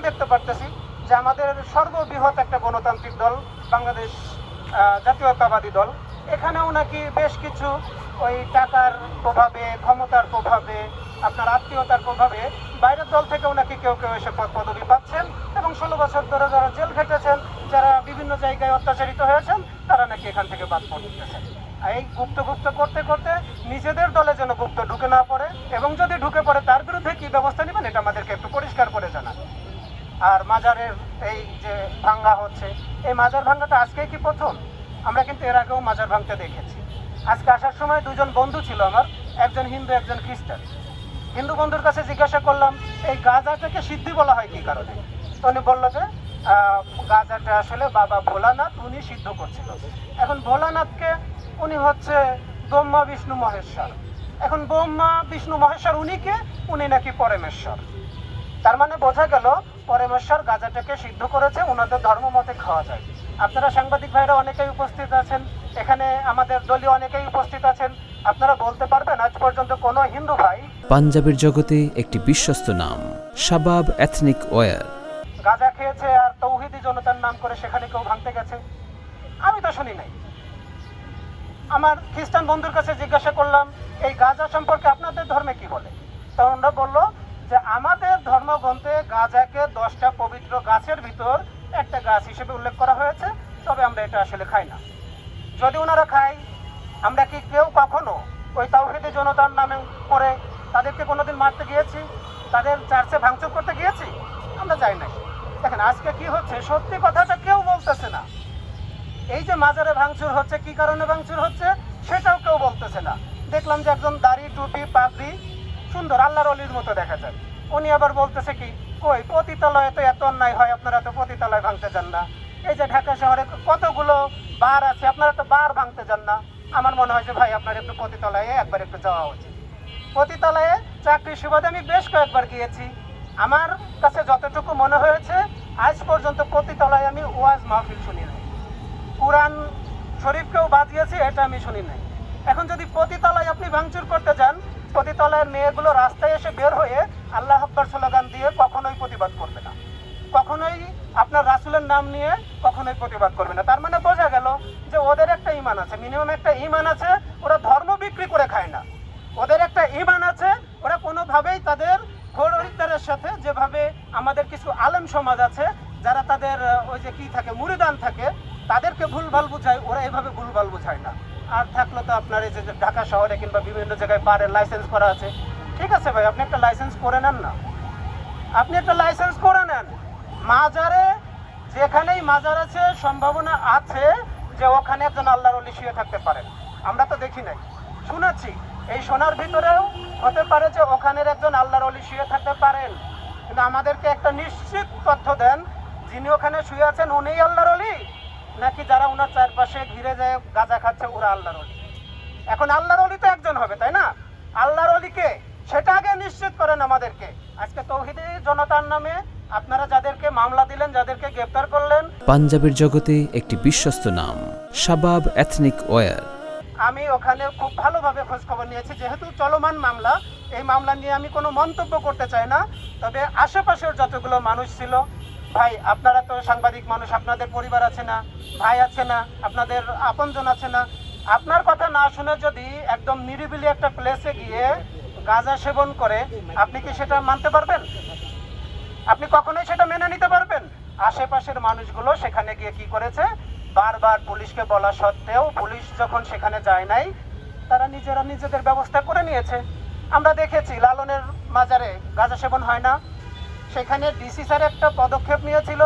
দেখতে পারতেছি যে আমাদের সর্ববৃহৎ একটা গণতান্ত্রিক দল বাংলাদেশ জাতীয়তাবাদী দল, এখানেও নাকি বেশ কিছু ওই টাকার প্রভাবে, ক্ষমতার প্রভাবে, আপনার আত্মীয়তার প্রভাবে বাইরের দল থেকেও নাকি কেউ কেউ এসে পদ পদবি পাচ্ছেন এবং 16 বছর ধরে যারা জেল খেটেছেন, যারা বিভিন্ন জায়গায় অত্যাচারিত হয়েছেন, তারা নাকি এখান থেকে বাদ পড়তেছেন। এই গুপ্ত গুপ্ত করতে করতে নিজেদের দলে যেন গুপ্ত ঢুকে না পড়ে, এবং যদি ঢুকে পড়ে তার বিরুদ্ধে কি ব্যবস্থা নেবেন এটা আমাদেরকে একটু পরিষ্কার করে জানান। আর মাজারের এই যে ভাঙ্গা হচ্ছে, এই মাজার ভাঙ্গাটা আজকেই কি প্রথম? আমরা কিন্তু এর আগেও মাজার ভাঙতে দেখেছি। আজকে আসার সময় দুজন বন্ধু ছিল আমার, একজন হিন্দু একজন খ্রিস্টান। হিন্দু বন্ধুর কাছে জিজ্ঞাসা করলাম এই গাঁজাটাকে সিদ্ধি বলা হয় কি কারণে? তো উনি বললো যে গাঁজাটা আসলে বাবা ভোলানাথ উনি সিদ্ধ করছিল। এখন ভোলানাথকে উনি হচ্ছে ব্রহ্মা বিষ্ণু মহেশ্বর। এখন ব্রহ্মা বিষ্ণু মহেশ্বর উনি কে? উনি নাকি পরমেশ্বর। তার মানে বোঝা গেল পরমেশ্বর গাঁজাটাকে সিদ্ধ করেছে, ওনাদের ধর্ম মতে খাওয়া যায়। আপনারা সাংবাদিক ভাইরা অনেকেই উপস্থিত আছেন, এখানে আমাদের দলীয় অনেকেই উপস্থিত আছেন, আপনারা বলতে পারবেন আজ পর্যন্ত কোনো হিন্দু ভাই পাঞ্জাবের জগতে একটি বিশ্বস্ত নাম শাবাব এথনিক ওয়্যার গাঁজা খেয়েছে আর তৌহিদি জনতার নাম করে সেখানে কেউ ভাঙতে গেছে? আমি তো শুনি নাই। আমার খ্রিস্টান বন্ধুর কাছে জিজ্ঞাসা করলাম এই গাঁজা সম্পর্কে আপনাদের ধর্মে কি বলে? তখন ওরা বললো যে আমাদের ধর্মগ্রন্থে গাঁজাকে 10টা পবিত্র গাছের ভিতর একটা গাছ হিসেবে উল্লেখ করা হয়েছে, তবে আমরা এটা আসলে খাই না। যদি ওনারা খায়, আমরা কি কেউ কখনো ওই তাওহীদি জনতার নামে করে তাদেরকে কোনোদিন মারতে গিয়েছি? তাদের চার্চে ভাঙচুর করতে গিয়েছি? আমরা যাই নাই। দেখেন আজকে কি হচ্ছে, সত্যি কথাটা কেউ বলতেছে না। এই যে মাজারে ভাঙচুর হচ্ছে, কি কারণে ভাঙচুর হচ্ছে সেটাও কেউ বলতেছে না। দেখলাম যে একজন দাড়ি টুপি পাগড়ি সুন্দর আল্লাহর অলির মতো দেখা যায়, উনি আবার বলতেছে কি কই পতিতালয়ে তো এত অন্যায় হয়, আপনারা তো পতিতালয় ভাঙতে যান না। এই যে ঢাকা শহরে কতগুলো বার আছে, আপনারা তো বার ভাঙতে যান না। আমার মনে হয় যে ভাই আপনার একটু পতিতালয়ে একবার একটু যাওয়া উচিত। পতিতালয়ে চাকরির সুবাদে আমি বেশ কয়েকবার গিয়েছি, আমার কাছে যতটুকু মনে হয়েছে আজ পর্যন্ত পতিতালয়ে আমি ওয়াজ মাহফিল শুনি নাই, কুরআন শরীফকেও বাজিয়েছি এটা আমি শুনি নাই। এখন যদি পতিতালয় আপনি ভাঙচুর করতে যান, পতিতালয়ের মেয়েগুলো রাস্তায় এসে বের হয়ে আল্লাহ আকবার স্লোগান দিয়ে কখনোই প্রতিবাদ করবে না, কখনোই আপনার রাসূলের নাম নিয়ে কখনোই প্রতিবাদ করবে না। তার মানে বোঝা গেল যে ওদের একটা ঈমান আছে, মিনিমাম একটা ঈমান আছে, ওরা ধর্ম বিক্রি করে খায় না। ওদের একটা ঈমান আছে, ওরা কোনোভাবেই তাদের খরিদ্দারের সাথে, যেভাবে আমাদের কিছু আলেম সমাজ আছে যারা তাদের ওই যে কি থাকে মুরিদান থাকে, তাদেরকে ভুলভাল বুঝায়, ওরা এভাবে ভুলভাল বুঝায় না। আর থাকলো তো আপনার এই যে ঢাকা শহরে কিংবা বিভিন্ন জায়গায় বারের লাইসেন্স করা আছে, ঠিক আছে ভাই আপনি একটা লাইসেন্স করে নেন না, আপনি একটা লাইসেন্স করে নেন। মাজারে যেখানেই মাজার আছে সম্ভাবনা আছে যে ওখানে একজন আল্লাহর ওলি শুয়ে থাকতে পারেন, আমরা তো দেখি নাই, শুনেছি। এই সোনার ভিতরেও হতে পারে যে ওখানের একজন আল্লাহর ওলি শুয়ে থাকতে পারেন, কিন্তু আমাদেরকে একটা নিশ্চিত তথ্য দেন যিনি ওখানে শুয়ে আছেন উনিই আল্লাহর ওলি, নাকি যারা ওনার চারপাশে ঘিরে যায় গাঁজা খাচ্ছে ওরা আল্লাহর ওলি? এখন আল্লাহর ওলি তো একজন হবে, তাই না? আল্লাহর ওলিকে সেটা আগে নিশ্চিত করেন আমাদেরকে। আজকে তৌহিদি জনতার নামে আপনারা যাদেরকে মামলা দিলেন, যাদেরকে গ্রেফতার করলেন, পাঞ্জাবের জগতে একটি বিশ্বস্ত নাম শাবাব এথনিক ওয়্যার আমি ওখানে খুব ভালোভাবে খোঁজ খবর নিয়েছি। যেহেতু চলমান মামলা, এই মামলা নিয়ে আমি কোনো মন্তব্য করতে চাই না, তবে আশেপাশের যতগুলো মানুষ ছিল, ভাই আপনারা তো সাংবাদিক মানুষ, আপনাদের পরিবার আছে না, ভাই আছে না, আপনাদের আপনজন আছে না, আপনার কথা না শুনে যদি একদম নিরিবিলি একটা প্লেসে গিয়ে গাঁজা সেবন করে, আপনি কি সেটা মানতে পারবেন? আপনি কখনোই সেটা মেনে নিতে পারবেন? আশেপাশের মানুষগুলো সেখানে গিয়ে কি করেছে, বারবার পুলিশকে বলা সত্ত্বেও পুলিশ যখন সেখানে যায় নাই, তারা নিজেরা নিজেদের ব্যবস্থা করে নিয়েছে। আমরা দেখেছি লালনের মাজারে গাঁজা সেবন হয় না, সেখানে ডিসি স্যার একটা পদক্ষেপ নিয়েছিল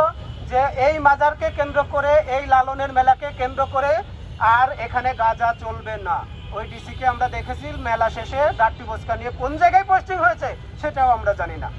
যে এই মাজারকে কেন্দ্র করে, এই লালনের মেলাকে কেন্দ্র করে আর এখানে গাঁজা চলবে না। ওই ডিসিকে আমরা দেখেছি মেলা শেষে ডাট্টি বস্কা নিয়ে কোন জায়গায় পোস্টিং হয়েছে সেটাও আমরা জানি না।